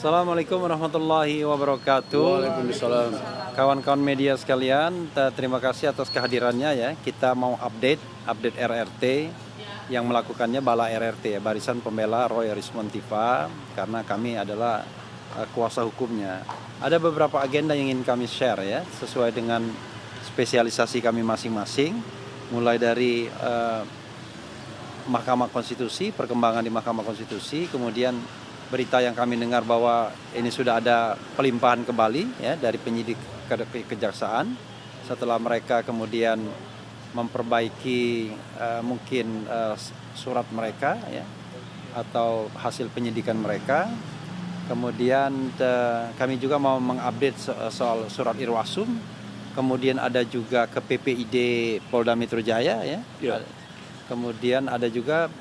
Assalamualaikum warahmatullahi wabarakatuh. Waalaikumsalam. Kawan-kawan media sekalian, terima kasih atas kehadirannya ya. Kita mau update RRT yang melakukannya Bala RRT ya, Barisan Pembela Roy Rismon Tifa, karena kami adalah kuasa hukumnya. Ada beberapa agenda yang ingin kami share ya, sesuai dengan spesialisasi kami masing-masing, mulai dari Mahkamah Konstitusi, perkembangan di Mahkamah Konstitusi, kemudian berita yang kami dengar bahwa ini sudah ada pelimpahan kembali ya dari penyidik ke kejaksaan setelah mereka kemudian memperbaiki mungkin surat mereka ya atau hasil penyidikan mereka. Kemudian kami juga mau mengupdate soal surat Irwasum. Kemudian ada juga ke PPID Polda Metro Jaya ya. Kemudian ada juga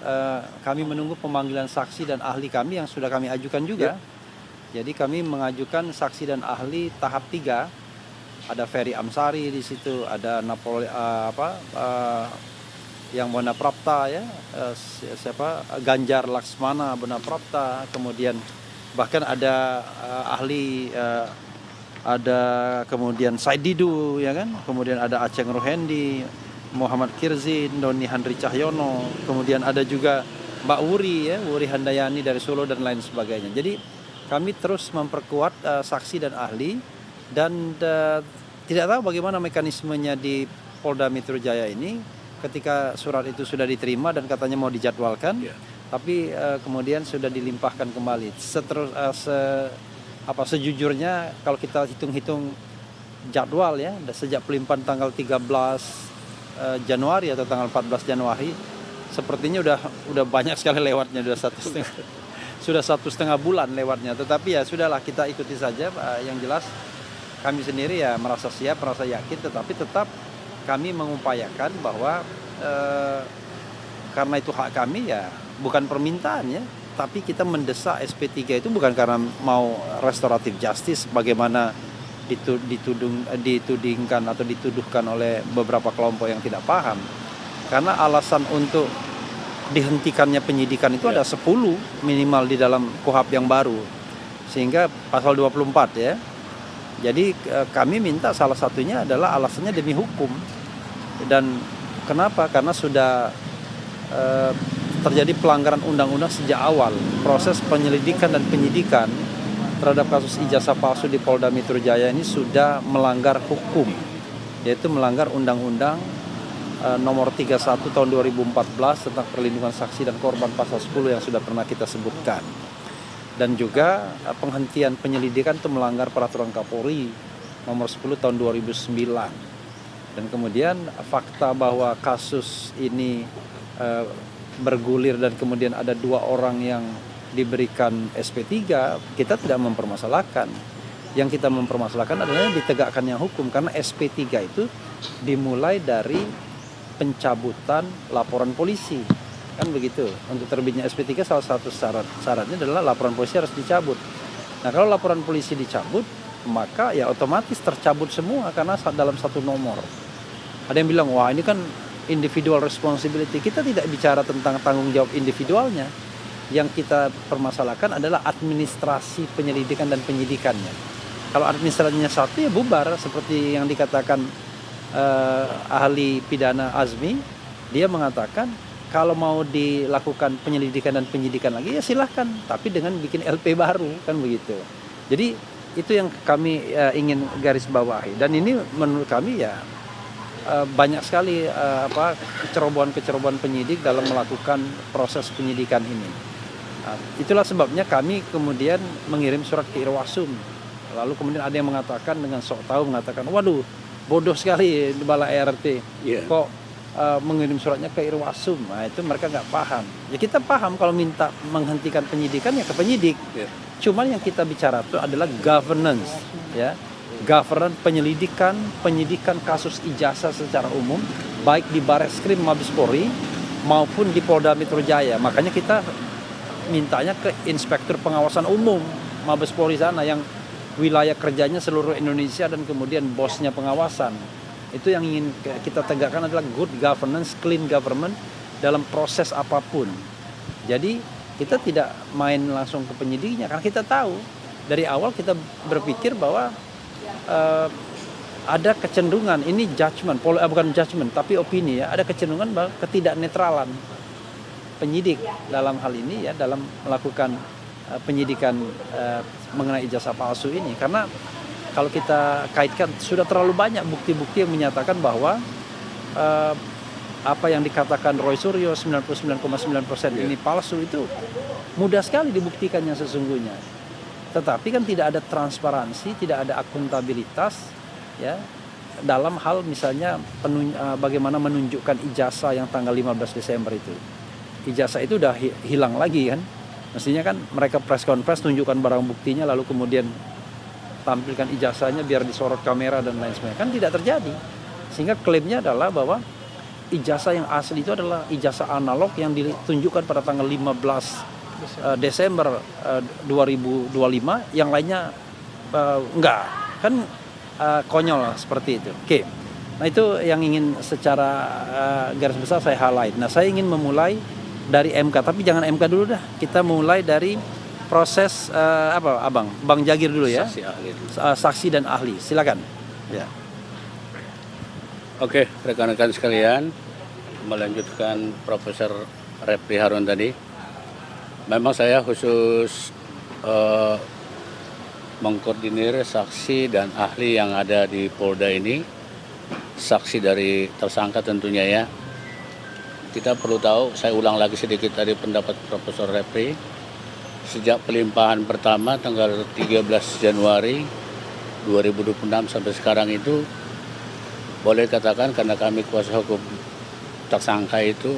kami menunggu pemanggilan saksi dan ahli kami yang sudah kami ajukan juga. Jadi kami mengajukan saksi dan ahli tahap 3. Ada Ferry Amsari di situ, ada yang Bonaprapta ya, Ganjar Laksmana Bonaprapta, kemudian bahkan ada ahli ada kemudian Said Didu ya kan, kemudian ada Aceng Rohendi, Muhammad Kirzin, Doni Handri Cahyono, kemudian ada juga Mbak Wuri ya, Wuri Handayani dari Solo dan lain sebagainya. Jadi kami terus memperkuat saksi dan ahli dan tidak tahu bagaimana mekanismenya di Polda Metro Jaya ini ketika surat itu sudah diterima dan katanya mau dijadwalkan, tapi kemudian sudah dilimpahkan kembali. Sejujurnya kalau kita hitung-hitung jadwal ya, sejak pelimpahan tanggal 13 Januari atau tanggal 14 Januari sepertinya udah banyak sekali lewatnya, sudah 1,5 bulan lewatnya, tetapi ya sudahlah, kita ikuti saja. Yang jelas kami sendiri ya merasa siap, merasa yakin, tetapi tetap kami mengupayakan bahwa karena itu hak kami ya, bukan permintaan ya, tapi kita mendesak SP3 itu bukan karena mau restoratif justice bagaimana ditudingkan atau dituduhkan oleh beberapa kelompok yang tidak paham. Karena alasan untuk dihentikannya penyidikan itu ada 10 minimal di dalam KUHP yang baru, sehingga pasal 24 ya. Jadi kami minta salah satunya adalah alasannya demi hukum. Dan kenapa? Karena sudah terjadi pelanggaran undang-undang sejak awal. Proses penyelidikan dan penyidikan terhadap kasus ijazah palsu di Polda Metro Jaya ini sudah melanggar hukum, yaitu melanggar Undang-Undang nomor 31 tahun 2014 tentang perlindungan saksi dan korban pasal 10 yang sudah pernah kita sebutkan. Dan juga penghentian penyelidikan itu melanggar peraturan Kapolri nomor 10 tahun 2009. Dan kemudian fakta bahwa kasus ini bergulir dan kemudian ada 2 orang yang diberikan SP3, kita tidak mempermasalahkan. Yang kita mempermasalahkan adalah ditegakkannya hukum, karena SP3 itu dimulai dari pencabutan laporan polisi, kan begitu. Untuk terbitnya SP3 salah satu syaratnya adalah laporan polisi harus dicabut. Nah, kalau laporan polisi dicabut, maka ya otomatis tercabut semua karena dalam satu nomor. Ada yang bilang, wah ini kan individual responsibility. Kita tidak bicara tentang tanggung jawab individualnya. Yang kita permasalahkan adalah administrasi penyelidikan dan penyidikannya. Kalau administrasinya satu ya bubar, seperti yang dikatakan ahli pidana Azmi. Dia mengatakan kalau mau dilakukan penyelidikan dan penyidikan lagi ya silahkan, tapi dengan bikin LP baru, kan begitu. Jadi itu yang kami ingin garis bawahi, dan ini menurut kami ya banyak sekali kecerobohan penyidik dalam melakukan proses penyidikan ini. Nah, itulah sebabnya kami kemudian mengirim surat ke Irwasum. Lalu kemudian ada yang mengatakan dengan sok tahu mengatakan, waduh bodoh sekali di Bala RRT, kok mengirim suratnya ke Irwasum. Nah, itu mereka nggak paham. Ya kita paham kalau minta menghentikan penyidikan ya ke penyidik. Cuman yang kita bicara itu adalah governance, ya, governance penyidikan kasus ijazah secara umum, baik di Bareskrim Mabes Polri maupun di Polda Metro Jaya. Makanya kita mintanya ke Inspektur Pengawasan Umum Mabes Polri sana, yang wilayah kerjanya seluruh Indonesia dan kemudian bosnya pengawasan. Itu yang ingin kita tegakkan adalah good governance, clean government dalam proses apapun. Jadi kita tidak main langsung ke penyidiknya, karena kita tahu dari awal kita berpikir bahwa ada kecenderungan, ini judgement, bukan judgement tapi opini ya, ada kecenderungan bahwa ketidaknetralan penyidik dalam hal ini ya, dalam melakukan penyidikan mengenai ijazah palsu ini. Karena kalau kita kaitkan, sudah terlalu banyak bukti-bukti yang menyatakan bahwa apa yang dikatakan Roy Suryo 99,9% ini palsu, itu mudah sekali dibuktikannya sesungguhnya. Tetapi kan tidak ada transparansi, tidak ada akuntabilitas ya dalam hal misalnya bagaimana menunjukkan ijazah yang tanggal 15 Desember itu. Ijazah itu udah hilang lagi kan. Mestinya kan mereka press conference tunjukkan barang buktinya lalu kemudian tampilkan ijazahnya biar disorot kamera dan lain sebagainya. Kan tidak terjadi. Sehingga klaimnya adalah bahwa ijazah yang asli itu adalah ijazah analog yang ditunjukkan pada tanggal 15 Desember 2025, yang lainnya enggak. Kan konyol seperti itu. Oke. Nah, itu yang ingin secara garis besar saya highlight. Nah, saya ingin memulai dari MK, tapi jangan MK dulu dah. Kita mulai dari proses Bang Jagir dulu ya. Saksi dan ahli. Silakan. Ya. Oke, rekan-rekan sekalian, melanjutkan Profesor Repri Harun tadi. Memang saya khusus mengkoordinir saksi dan ahli yang ada di Polda ini. Saksi dari tersangka tentunya ya. Kita perlu tahu, saya ulang lagi sedikit tadi pendapat Profesor Repri. Sejak pelimpahan pertama tanggal 13 Januari 2026 sampai sekarang itu, boleh katakan karena kami kuasa hukum tersangka itu,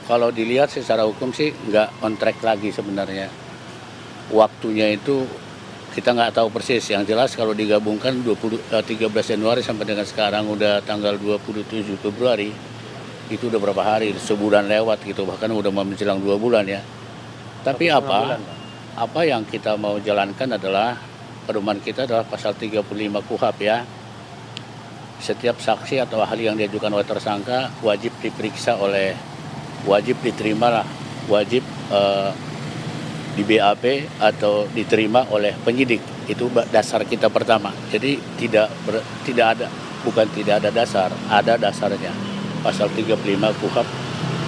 kalau dilihat secara hukum sih nggak on track lagi sebenarnya. Waktunya itu kita nggak tahu persis. Yang jelas kalau digabungkan 13 Januari sampai dengan sekarang udah tanggal 27 Februari, itu udah berapa hari, sebulan lewat gitu, bahkan udah mau menjelang 2 bulan ya. Tapi apa yang kita mau jalankan adalah, pedoman kita adalah pasal 35 KUHP ya. Setiap saksi atau ahli yang diajukan oleh tersangka wajib diperiksa wajib diterima wajib di BAP atau diterima oleh penyidik. Itu dasar kita pertama. Jadi tidak ada dasar, ada dasarnya. Pasal 35 KUHP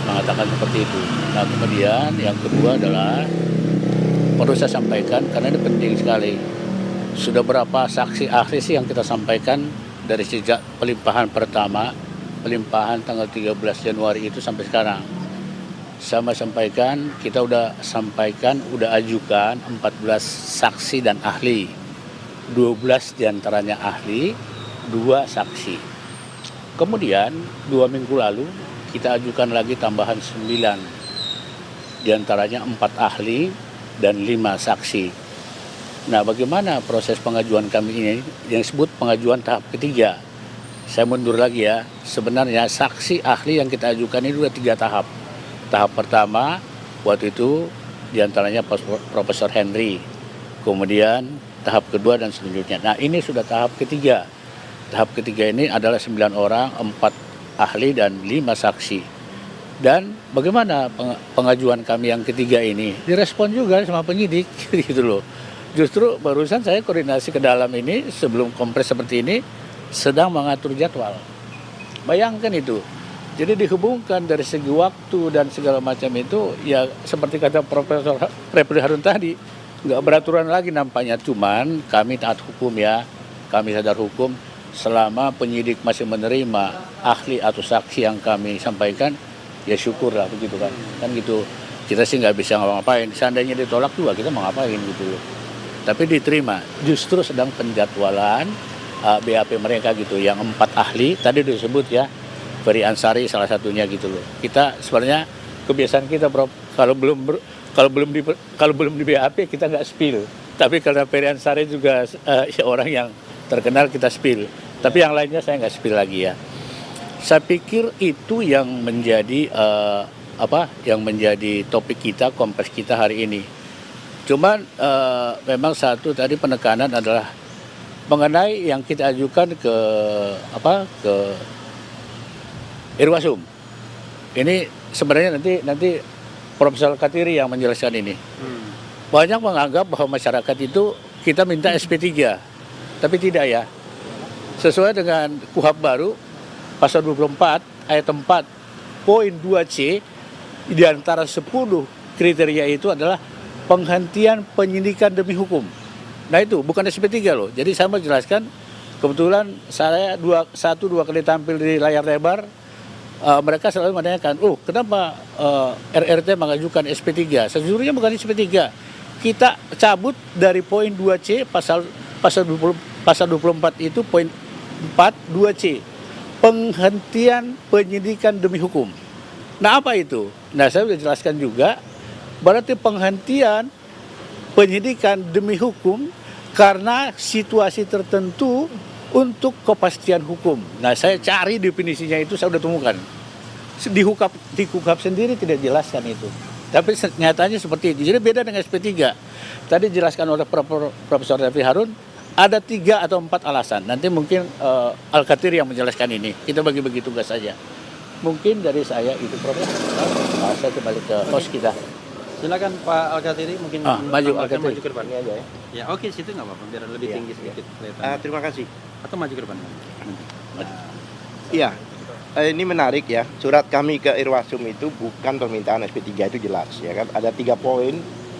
mengatakan seperti itu. Nah, kemudian yang kedua adalah perlu saya sampaikan karena ini penting sekali. Sudah berapa saksi ahli sih yang kita sampaikan dari sejak pelimpahan pertama, pelimpahan tanggal 13 Januari itu sampai sekarang. Sama sampaikan, kita udah ajukan 14 saksi dan ahli. 12 diantaranya ahli, 2 saksi. Kemudian 2 minggu lalu kita ajukan lagi tambahan 9. Diantaranya 4 ahli dan 5 saksi. Nah, bagaimana proses pengajuan kami ini yang disebut pengajuan tahap ketiga? Saya mundur lagi ya. Sebenarnya saksi ahli yang kita ajukan ini sudah 3 tahap. Tahap pertama waktu itu diantaranya Profesor Henry. Kemudian tahap kedua dan selanjutnya. Nah, ini sudah tahap ketiga. Tahap ketiga ini adalah 9 orang, 4 ahli dan 5 saksi. Dan bagaimana pengajuan kami yang ketiga ini? Direspon juga sama penyidik gitu loh. Justru barusan saya koordinasi ke dalam ini sebelum kompres seperti ini sedang mengatur jadwal. Bayangkan itu. Jadi dihubungkan dari segi waktu dan segala macam itu ya seperti kata Profesor Repri Harun tadi, nggak beraturan lagi nampaknya. Cuman kami taat hukum ya, kami sadar hukum. Selama penyidik masih menerima ahli atau saksi yang kami sampaikan, ya syukurlah begitu kan. Kan gitu. Kita sih nggak bisa ngapa-ngapain. Seandainya ditolak juga kita mau ngapain gitu loh. Tapi diterima, justru sedang penjadwalan BAP mereka gitu, yang 4 ahli tadi disebut ya, Ferry Ansari salah satunya gitu loh. Kita sebenarnya kebiasaan kita Prof, kalau belum di BAP kita nggak spill. Tapi karena Ferry Ansari juga orang yang terkenal kita spill. Tapi yang lainnya saya nggak spill lagi ya. Saya pikir itu yang menjadi yang menjadi topik kita, kompres kita hari ini. Cuman memang satu tadi penekanan adalah mengenai yang kita ajukan ke Irwasum. Ini sebenarnya nanti Profesor Katiri yang menjelaskan ini. banyak menganggap bahwa masyarakat itu kita minta SP3, tapi tidak ya. Sesuai dengan KUHP baru, pasal 24 ayat 4 poin 2C, di antara 10 kriteria itu adalah penghentian penyidikan demi hukum. Nah itu bukan SP3 loh. Jadi saya mau jelaskan, kebetulan saya satu dua kali tampil di layar lebar, mereka selalu menanyakan, kenapa RRT mengajukan SP3? Sejujurnya bukan SP3. Kita cabut dari poin 2C pasal 24 itu poin 4 2C. Penghentian penyidikan demi hukum. Nah apa itu? Nah saya sudah jelaskan juga, berarti penghentian penyidikan demi hukum karena situasi tertentu untuk kepastian hukum. Nah saya cari definisinya itu, saya sudah temukan. Di KUHP sendiri tidak jelaskan itu. Tapi nyatanya seperti itu. Jadi beda dengan SP3. Tadi dijelaskan oleh Profesor Refli Harun, ada 3 atau 4 alasan. Nanti mungkin Al-Kathir yang menjelaskan ini. Kita bagi-bagi tugas saja. Mungkin dari saya itu, Profesor. Saya kembali ke host kita. Silakan Pak Al-Kathiri, mungkin maju Al-Kathiri. Maju ke depan aja ya. Ya oke, situ nggak apa-apa, biar lebih tinggi sedikit kelihatan. Terima kasih. Atau maju ke depan. Iya, ini menarik ya. Surat kami ke Irwasum itu bukan permintaan SP3, itu jelas ya kan. Ada 3 poin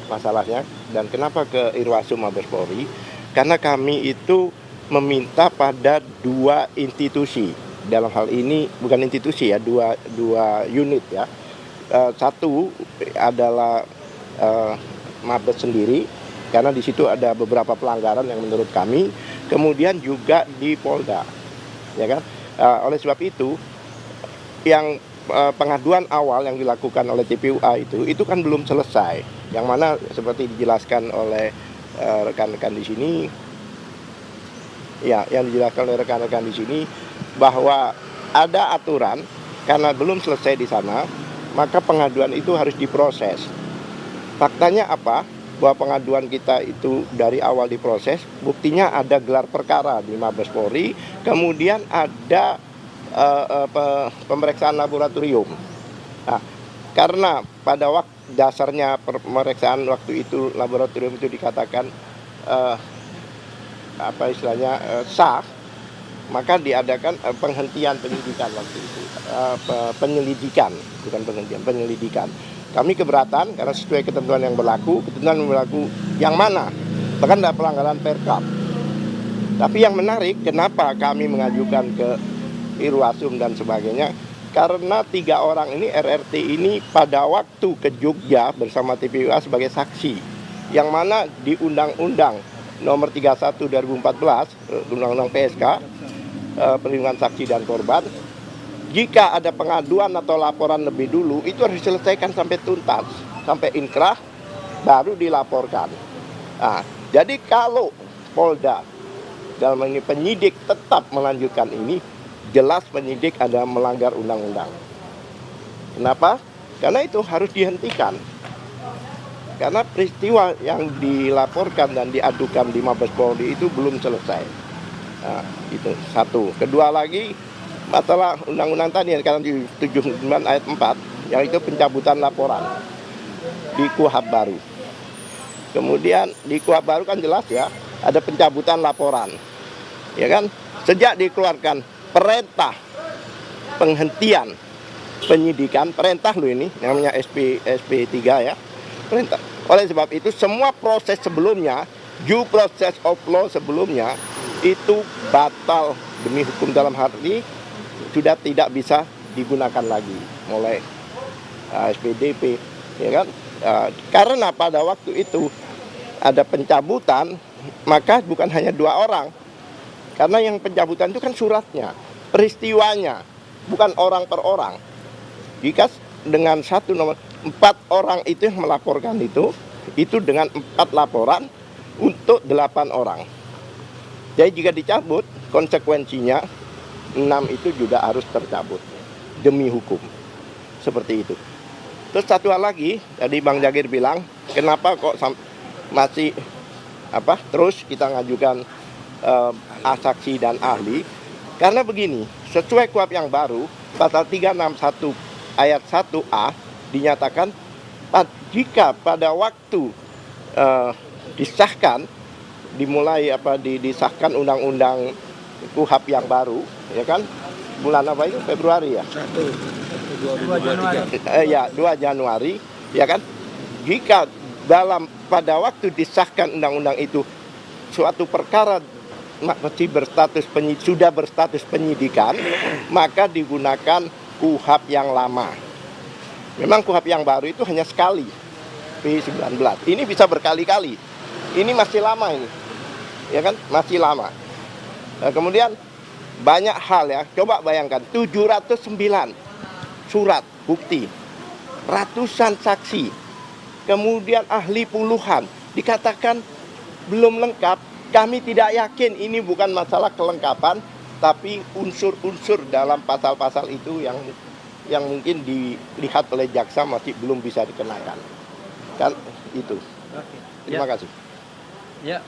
masalahnya. Dan kenapa ke Irwasum Mabes Polri? Karena kami itu meminta pada 2 institusi. Dalam hal ini bukan institusi ya, 2 unit ya. Satu adalah Mabes sendiri, karena di situ ada beberapa pelanggaran yang menurut kami. Kemudian juga di Polda, ya kan. Oleh sebab itu, yang pengaduan awal yang dilakukan oleh TPUA itu kan belum selesai. Yang mana seperti dijelaskan oleh rekan-rekan di sini, ya, yang dijelaskan oleh rekan-rekan di sini bahwa ada aturan karena belum selesai di sana, maka pengaduan itu harus diproses. Faktanya apa? Bahwa pengaduan kita itu dari awal diproses, buktinya ada gelar perkara di Mabes Polri, kemudian ada pemeriksaan laboratorium. Nah, karena pada waktu dasarnya pemeriksaan waktu itu laboratorium itu dikatakan sah, maka diadakan penghentian penyidikan waktu itu, penyelidikan, bukan penghentian, penyelidikan. Kami keberatan karena sesuai ketentuan yang berlaku yang mana, bahkan ada pelanggaran Perkap. Tapi yang menarik, kenapa kami mengajukan ke Irwasum dan sebagainya, karena 3 orang ini, RRT ini pada waktu ke Jogja bersama TPUA sebagai saksi, yang mana di Undang-Undang Nomor 31 2014, Undang-Undang PSK, Perlindungan Saksi dan Korban, jika ada pengaduan atau laporan lebih dulu, itu harus diselesaikan sampai tuntas, sampai inkrah, baru dilaporkan. Nah, jadi kalau Polda, dalam ini penyidik tetap melanjutkan ini, jelas penyidik ada melanggar undang-undang. Kenapa? Karena itu harus dihentikan. Karena peristiwa yang dilaporkan dan diadukan di Mabes Polri itu belum selesai. Nah, itu satu. Kedua lagi, masalah undang-undang tadi yang sekarang di 79 ayat 4, yang itu pencabutan laporan di KUHP baru. Kemudian di KUHP baru kan jelas ya, ada pencabutan laporan. Ya kan? Sejak dikeluarkan perintah penghentian penyidikan, perintah lo ini, namanya SP3 ya, perintah. Oleh sebab itu semua proses sebelumnya, due process of law sebelumnya, itu batal demi hukum, dalam hal ini sudah tidak bisa digunakan lagi mulai SPDP, ya kan? Karena pada waktu itu ada pencabutan, maka bukan hanya 2 orang, karena yang pencabutan itu kan suratnya, peristiwanya, bukan orang per orang. Jika dengan satu nomor 4 orang itu yang melaporkan itu dengan 4 laporan untuk 8 orang. Jadi jika dicabut, konsekuensinya 6 itu juga harus tercabut demi hukum. Seperti itu. Terus satu hal lagi, tadi Bang Jagir bilang, kenapa kok masih terus kita ngajukan saksi dan ahli? Karena begini, sesuai KUHP yang baru, pasal 361 ayat 1A dinyatakan jika pada waktu disahkan, disahkan undang-undang KUHP yang baru, ya kan? Bulan apa itu? Februari ya? 2 Januari, ya kan? Jika pada waktu disahkan undang-undang itu suatu perkara sudah berstatus penyidikan, maka digunakan KUHP yang lama. Memang KUHP yang baru itu hanya sekali, P19. Ini bisa berkali-kali. Ini masih lama ini, ya kan? Masih lama. Kemudian banyak hal ya. Coba bayangkan 709 surat bukti, ratusan saksi, kemudian ahli puluhan, dikatakan belum lengkap. Kami tidak yakin ini bukan masalah kelengkapan, tapi unsur-unsur dalam pasal-pasal itu yang mungkin dilihat oleh jaksa masih belum bisa dikenakan. Kan itu. Oke. Terima kasih. Ya,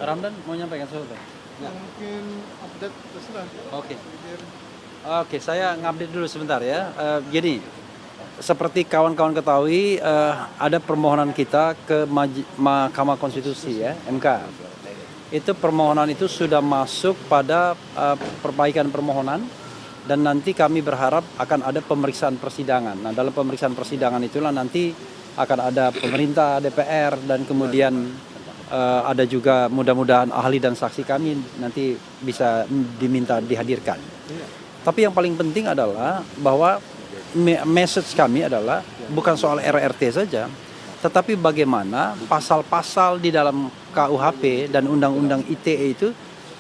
Ramdan mau nyampaikan sesuatu? Mungkin update terserah. Oke, saya ngupdate dulu sebentar ya. Jadi, seperti kawan-kawan ketahui, ada permohonan kita ke Mahkamah Konstitusi ya, MK. Itu permohonan itu sudah masuk pada perbaikan permohonan, dan nanti kami berharap akan ada pemeriksaan persidangan. Nah, dalam pemeriksaan persidangan itulah nanti akan ada pemerintah, DPR, dan kemudian ada juga mudah-mudahan ahli dan saksi kami nanti bisa diminta dihadirkan. Tapi yang paling penting adalah bahwa message kami adalah bukan soal RRT saja, tetapi bagaimana pasal-pasal di dalam KUHP dan Undang-Undang ITE itu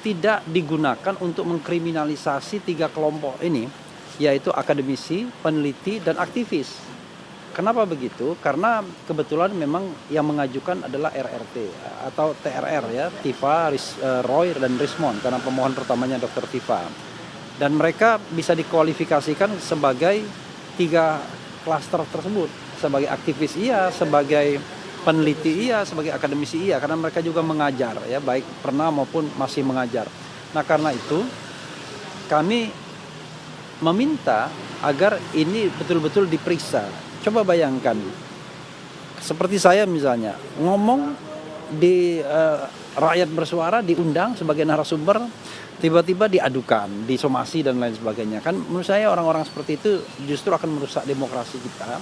tidak digunakan untuk mengkriminalisasi 3 kelompok ini, yaitu akademisi, peneliti, dan aktivis. Kenapa begitu? Karena kebetulan memang yang mengajukan adalah RRT atau TRR ya, Tifa, Roy, dan Rismond, karena pemohon pertamanya Dr. Tifa. Dan mereka bisa dikualifikasikan sebagai 3 klaster tersebut, sebagai aktivis iya, sebagai peneliti iya, sebagai akademisi iya, karena mereka juga mengajar ya, baik pernah maupun masih mengajar. Nah, karena itu kami meminta agar ini betul-betul diperiksa. Coba bayangkan, seperti saya misalnya ngomong di rakyat bersuara, diundang sebagai narasumber, tiba-tiba diadukan, disomasi dan lain sebagainya. Kan menurut saya orang-orang seperti itu justru akan merusak demokrasi kita.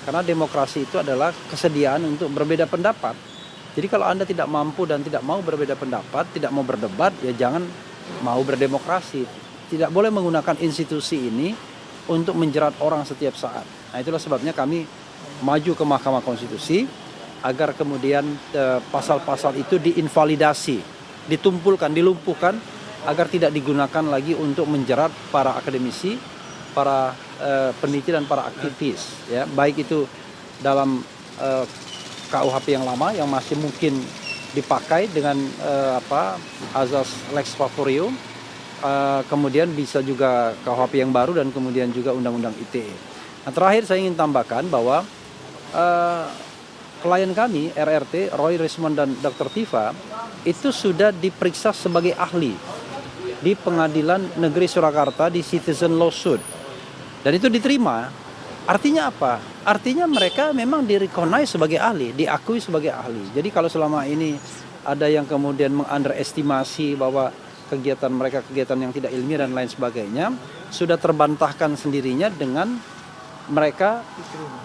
Karena demokrasi itu adalah kesediaan untuk berbeda pendapat. Jadi kalau Anda tidak mampu dan tidak mau berbeda pendapat, tidak mau berdebat, ya jangan mau berdemokrasi. Tidak boleh menggunakan institusi ini untuk menjerat orang setiap saat. Nah, itulah sebabnya kami maju ke Mahkamah Konstitusi agar kemudian pasal-pasal itu diinvalidasi, ditumpulkan, dilumpuhkan, agar tidak digunakan lagi untuk menjerat para akademisi, para peneliti, dan para aktivis ya, baik itu dalam KUHP yang lama yang masih mungkin dipakai dengan azas lex favorio, kemudian bisa juga KUHP yang baru, dan kemudian juga Undang-Undang ITE. Nah, terakhir saya ingin tambahkan bahwa klien kami RRT, Roy, Rismond, dan Dr. Tifa itu sudah diperiksa sebagai ahli di Pengadilan Negeri Surakarta di Citizen Lawsuit, dan itu diterima. Artinya apa? Artinya mereka memang direcognize sebagai ahli, diakui sebagai ahli. Jadi kalau selama ini ada yang kemudian mengunderestimasi bahwa kegiatan mereka kegiatan yang tidak ilmiah dan lain sebagainya, sudah terbantahkan sendirinya dengan mereka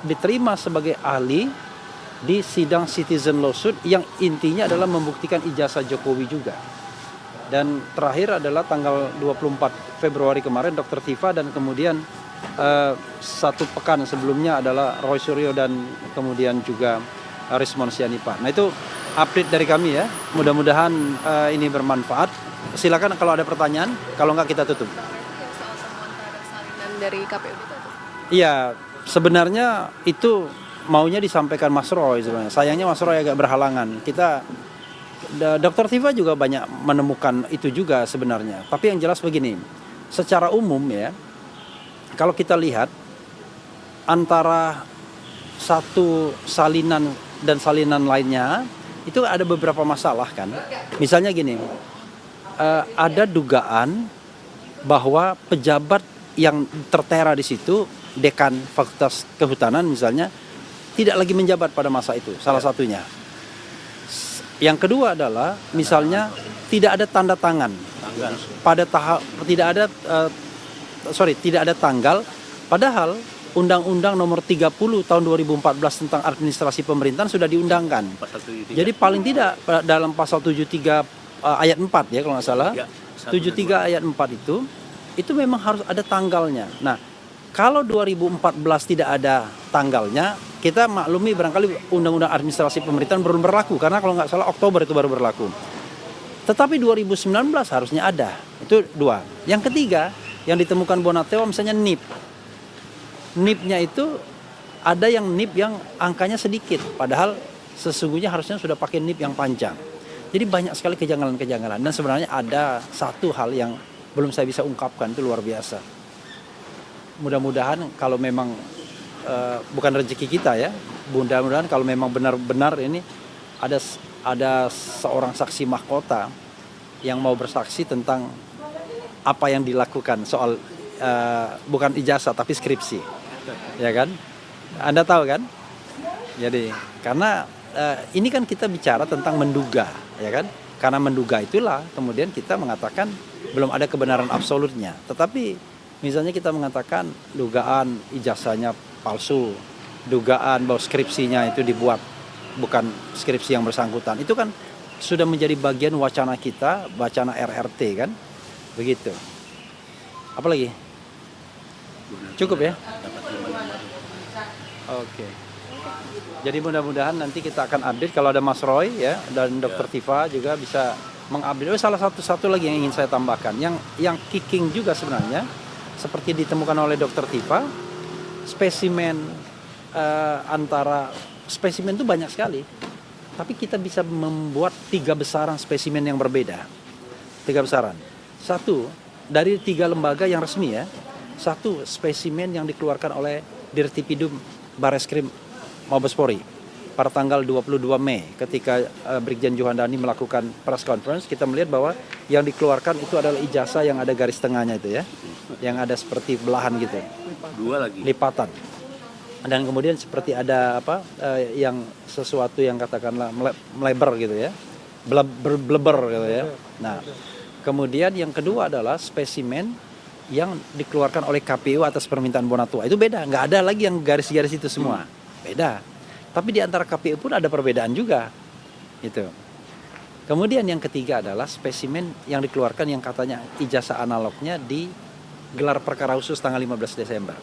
diterima sebagai ahli di sidang Citizen Lawsuit yang intinya adalah membuktikan ijazah Jokowi juga. Dan terakhir adalah tanggal 24 Februari kemarin Dr. Tifa, dan kemudian 1 pekan sebelumnya adalah Roy Suryo dan kemudian juga Rismond Sianipa. Nah, itu update dari kami ya. Mudah-mudahan ini bermanfaat. Silakan kalau ada pertanyaan, kalau enggak kita tutup. Soal temuan terhadap salinan dari KPU itu? Iya, sebenarnya itu maunya disampaikan Mas Roy sebenarnya. Sayangnya Mas Roy agak berhalangan. Dr. Tifa juga banyak menemukan itu juga sebenarnya. Tapi yang jelas begini, secara umum ya, kalau kita lihat antara satu salinan dan salinan lainnya itu ada beberapa masalah kan. Misalnya gini, ada dugaan bahwa pejabat yang tertera di situ, dekan Fakultas Kehutanan misalnya, tidak lagi menjabat pada masa itu, salah satunya. Yang kedua adalah misalnya tidak ada tanda tangan pada tahap, tidak ada tanggal, padahal Undang-Undang Nomor 30 Tahun 2014 tentang administrasi pemerintahan sudah diundangkan. Jadi paling tidak dalam pasal 73 ayat 4 ya kalau nggak salah, 73 ayat 4 itu memang harus ada tanggalnya. Nah, kalau 2014 tidak ada tanggalnya, kita maklumi barangkali Undang-Undang Administrasi Pemerintahan belum berlaku, karena kalau nggak salah Oktober itu baru berlaku. Tetapi 2019 harusnya ada. Itu dua. Yang ketiga, yang ditemukan Bonateo misalnya NIP. NIP-nya itu ada yang NIP yang angkanya sedikit, padahal sesungguhnya harusnya sudah pakai NIP yang panjang. Jadi banyak sekali kejanggalan-kejanggalan. Dan sebenarnya ada satu hal yang belum saya bisa ungkapkan, itu luar biasa. Mudah-mudahan kalau memang bukan rezeki kita ya, mudah-mudahan kalau memang benar-benar ini ada seorang saksi mahkota yang mau bersaksi tentang apa yang dilakukan soal bukan ijazah tapi skripsi, ya kan? Anda tahu kan? Jadi karena ini kan kita bicara tentang menduga, ya kan? Karena menduga itulah kemudian kita mengatakan belum ada kebenaran absolutnya. Tetapi misalnya kita mengatakan dugaan ijazahnya palsu, dugaan bahwa skripsinya itu dibuat bukan skripsi yang bersangkutan, itu kan sudah menjadi bagian wacana kita, wacana RRT kan, begitu. Apalagi? Cukup ya? Oke. Jadi mudah-mudahan nanti kita akan update kalau ada Mas Roy ya dan Dr. Tifa juga bisa mengupdate. Salah satu lagi yang ingin saya tambahkan, yang kicking juga sebenarnya seperti ditemukan oleh Dr. Tifa, spesimen antara spesimen itu banyak sekali, tapi kita bisa membuat 3 besaran spesimen yang berbeda. 3 besaran. Satu dari 3 lembaga yang resmi ya. Satu spesimen yang dikeluarkan oleh Dirtipidum Bareskrim Mabespori pada tanggal 22 Mei ketika Brigjen Juhandani melakukan press conference, kita melihat bahwa yang dikeluarkan itu adalah ijazah yang ada garis tengahnya itu ya, yang ada seperti belahan gitu, 2 lagi lipatan, dan kemudian seperti ada yang sesuatu yang katakanlah melebar gitu ya, bleber gitu ya. Nah, kemudian yang kedua adalah spesimen yang dikeluarkan oleh KPU atas permintaan Bonatua. Itu beda, nggak ada lagi yang garis-garis itu semua, beda. Tapi di antara KPU pun ada perbedaan juga, gitu. Kemudian yang ketiga adalah spesimen yang dikeluarkan yang katanya ijazah analognya di gelar perkara khusus tanggal 15 Desember.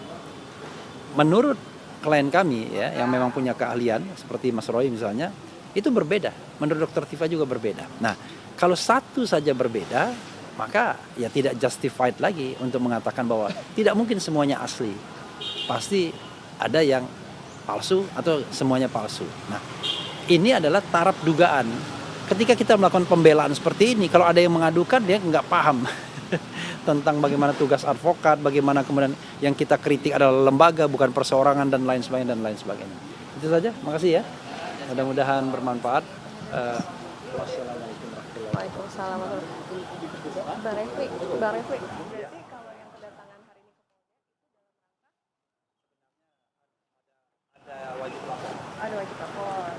Menurut klien kami ya, yang memang punya keahlian seperti Mas Roy misalnya, itu berbeda. Menurut Dr. Tifa juga berbeda. Nah, kalau satu saja berbeda, maka ya tidak justified lagi untuk mengatakan bahwa tidak mungkin semuanya asli. Pasti ada yang palsu atau semuanya palsu. Nah, ini adalah taraf dugaan. Ketika kita melakukan pembelaan seperti ini, kalau ada yang mengadukan dia nggak paham tentang bagaimana tugas advokat, bagaimana kemudian yang kita kritik adalah lembaga bukan perseorangan dan lain sebagainya. Itu saja, makasih ya. Mudah-mudahan bermanfaat. Wassalamualaikum warahmatullahi wabarakatuh. Waalaikumsalam warahmatullahi wabarakatuh. Mbak Refli, berarti kalau yang kedatangan hari ini ada wajib lapor.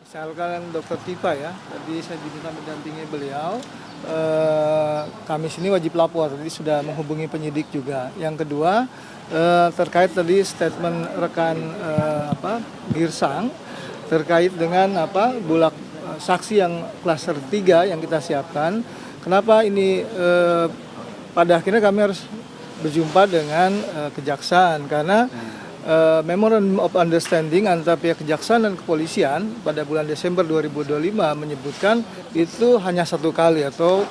Misalkan Dr. Tifa ya, tadi saya diminta mendampingi beliau. Kami sini wajib lapor, tadi sudah menghubungi penyidik juga. Yang kedua terkait tadi statement rekan Girsang terkait dengan bulak saksi yang klaster 3 yang kita siapkan. Kenapa ini pada akhirnya kami harus berjumpa dengan kejaksaan karena Memorandum of Understanding antara pihak kejaksaan dan kepolisian pada bulan Desember 2025 menyebutkan itu hanya 1 kali atau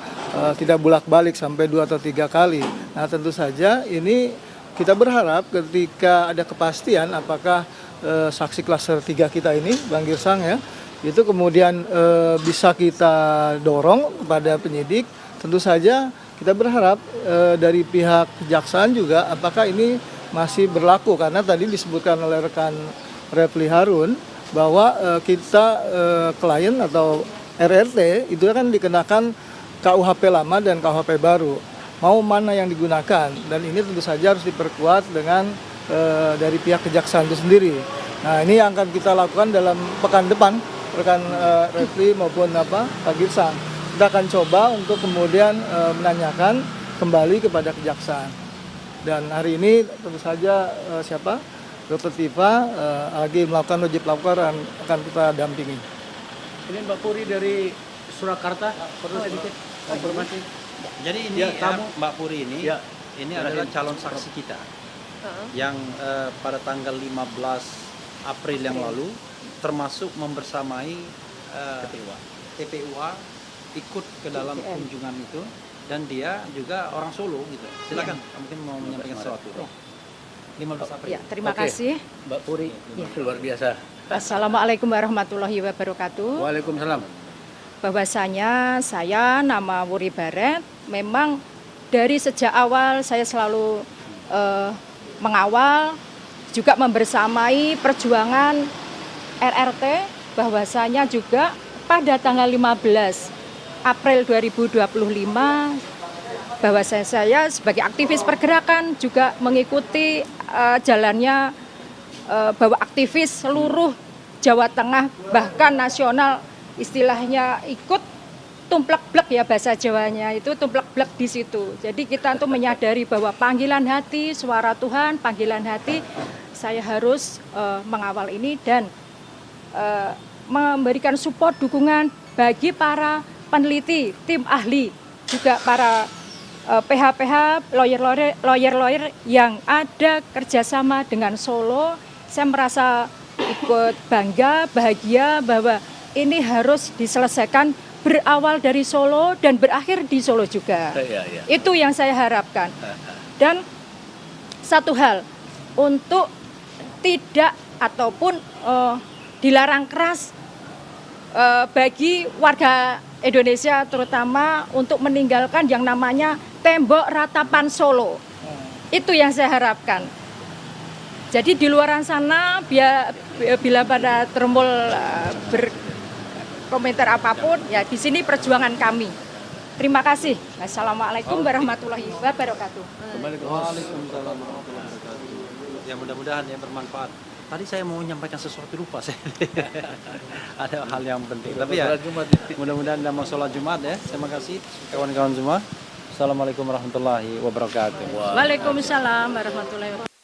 tidak bolak-balik sampai 2 atau 3 kali. Nah, tentu saja ini kita berharap ketika ada kepastian apakah saksi klaster 3 kita ini, Bang Girsang ya, itu kemudian bisa kita dorong kepada penyidik. Tentu saja kita berharap dari pihak kejaksaan juga apakah ini masih berlaku, karena tadi disebutkan oleh rekan Refli Harun bahwa kita klien atau RRT itu kan dikenakan KUHP lama dan KUHP baru. Mau mana yang digunakan, dan ini tentu saja harus diperkuat dengan dari pihak kejaksaan itu sendiri. Nah, ini yang akan kita lakukan dalam pekan depan, rekan Refli maupun Pak Girsang. Kita akan coba untuk kemudian menanyakan kembali kepada kejaksaan. Dan hari ini tentu saja Dr. Tifa lagi melakukan wajib laporan, akan kita dampingi. Ini Mbak Puri dari Surakarta, perlu sedikit informasi. Jadi ini Ya, Mbak Puri ini, Ya. ini adalah calon saksi kita yang pada tanggal 15 April yang lalu termasuk membersamai TPUA ikut ke dalam kunjungan itu, dan dia juga orang Solo gitu. Silakan, mungkin mau menyampaikan sesuatu. 15 April. Ya, terima Oke. kasih. Mbak Puri, luar biasa. Assalamualaikum warahmatullahi wabarakatuh. Waalaikumsalam. Bahwasanya saya nama Wuri Baret, memang dari sejak awal saya selalu mengawal, juga membersamai perjuangan RRT, bahwasanya juga pada tanggal 15 April 2025 bahwa saya sebagai aktivis pergerakan juga mengikuti jalannya bahwa aktivis seluruh Jawa Tengah bahkan nasional istilahnya ikut tumplek-blek ya, bahasa Jawanya itu tumplek-blek di situ. Jadi kita untuk menyadari bahwa panggilan hati, suara Tuhan, panggilan hati, saya harus mengawal ini dan memberikan support, dukungan bagi para peneliti, tim ahli, juga para PH-PH, lawyer-lawyer yang ada kerjasama dengan Solo. Saya merasa ikut bangga, bahagia bahwa ini harus diselesaikan berawal dari Solo dan berakhir di Solo juga. Ya. Itu yang saya harapkan. Dan satu hal, untuk tidak ataupun dilarang keras bagi warga Indonesia terutama untuk meninggalkan yang namanya tembok ratapan Solo. Itu yang saya harapkan. Jadi di luar sana bila pada termul berkomentar apapun, ya di sini perjuangan kami. Terima kasih. Assalamualaikum warahmatullahi wabarakatuh. Waalaikumsalam warahmatullahi wabarakatuh. Ya mudah-mudahan ya bermanfaat. Tadi saya mau menyampaikan sesuatu lupa saya. Ada hal yang penting. Tapi ya mudah-mudahan dalam sholat Jumat ya. Terima kasih kawan-kawan semua. Assalamualaikum warahmatullahi wabarakatuh. Waalaikumsalam warahmatullahi wabarakatuh.